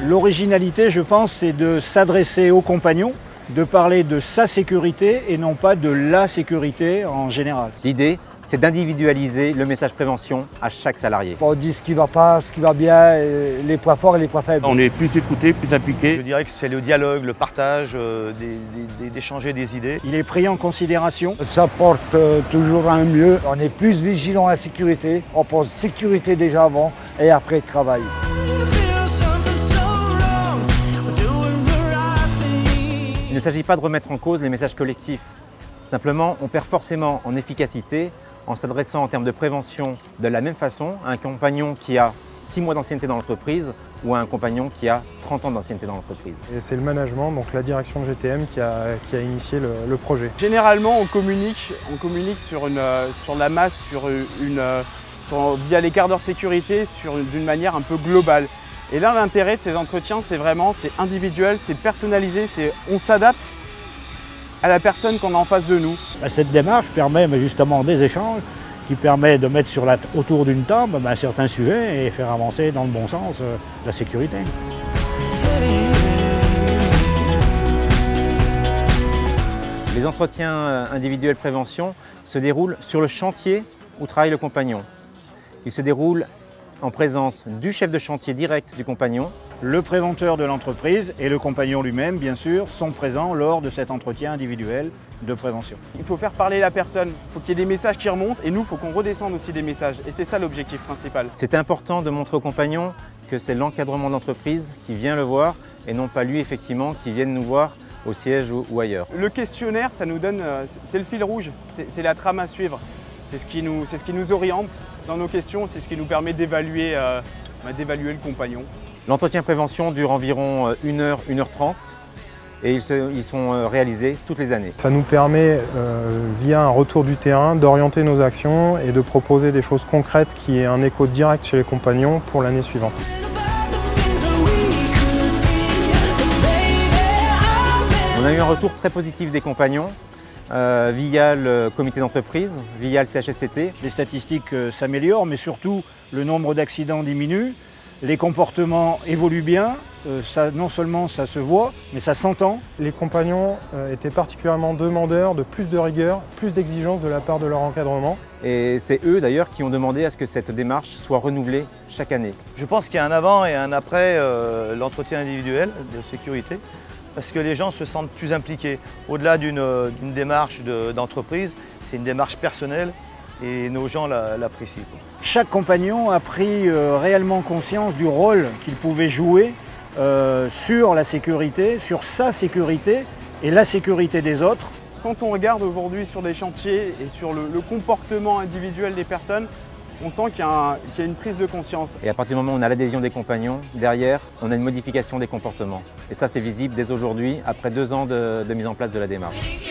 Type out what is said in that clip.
L'originalité, je pense, c'est de s'adresser aux compagnons, de parler de sa sécurité et non pas de la sécurité en général. L'idée, c'est d'individualiser le message prévention à chaque salarié. On dit ce qui va pas, ce qui va bien, les points forts et les points faibles. On est plus écouté, plus impliqué. Je dirais que c'est le dialogue, le partage, d'échanger des idées. Il est pris en considération. Ça porte toujours à un mieux. On est plus vigilant à la sécurité. On pense sécurité déjà avant et après travail. Il ne s'agit pas de remettre en cause les messages collectifs. Simplement, on perd forcément en efficacité en s'adressant en termes de prévention de la même façon à un compagnon qui a 6 mois d'ancienneté dans l'entreprise ou à un compagnon qui a 30 ans d'ancienneté dans l'entreprise. Et c'est le management, donc la direction de GTM qui a initié le projet. Généralement, on communique sur la masse, via les quarts d'heure sécurité, d'une manière un peu globale. Et là, l'intérêt de ces entretiens, c'est individuel, c'est personnalisé, on s'adapte à la personne qu'on a en face de nous. Cette démarche permet justement des échanges, qui permet de mettre autour d'une table certains sujets et faire avancer dans le bon sens la sécurité. Les entretiens individuels prévention se déroulent sur le chantier où travaille le compagnon. Ils se déroulent en présence du chef de chantier direct du compagnon. Le préventeur de l'entreprise et le compagnon lui-même, bien sûr, sont présents lors de cet entretien individuel de prévention. Il faut faire parler la personne, il faut qu'il y ait des messages qui remontent et nous, il faut qu'on redescende aussi des messages. Et c'est ça l'objectif principal. C'est important de montrer au compagnon que c'est l'encadrement de l'entreprise qui vient le voir et non pas lui, effectivement, qui vienne nous voir au siège ou ailleurs. Le questionnaire, ça nous donne, c'est le fil rouge, c'est la trame à suivre. C'est ce qui nous oriente dans nos questions, c'est ce qui nous permet d'évaluer le compagnon. L'entretien prévention dure environ 1 heure, 1h30 et ils sont réalisés toutes les années. Ça nous permet, via un retour du terrain, d'orienter nos actions et de proposer des choses concrètes qui aient un écho direct chez les compagnons pour l'année suivante. On a eu un retour très positif des compagnons. Via le comité d'entreprise, via le CHSCT. Les statistiques s'améliorent, mais surtout le nombre d'accidents diminue, les comportements évoluent bien, non seulement ça se voit, mais ça s'entend. Les compagnons étaient particulièrement demandeurs de plus de rigueur, plus d'exigence de la part de leur encadrement. Et c'est eux d'ailleurs qui ont demandé à ce que cette démarche soit renouvelée chaque année. Je pense qu'il y a un avant et un après l'entretien individuel de sécurité, parce que les gens se sentent plus impliqués. Au-delà d'une démarche d'entreprise, c'est une démarche personnelle et nos gens l'apprécient. Chaque compagnon a pris réellement conscience du rôle qu'il pouvait jouer sur la sécurité, sur sa sécurité et la sécurité des autres. Quand on regarde aujourd'hui sur les chantiers et sur le comportement individuel des personnes, on sent qu'il y a une prise de conscience. Et à partir du moment où on a l'adhésion des compagnons, derrière, on a une modification des comportements. Et ça, c'est visible dès aujourd'hui, après 2 ans de mise en place de la démarche.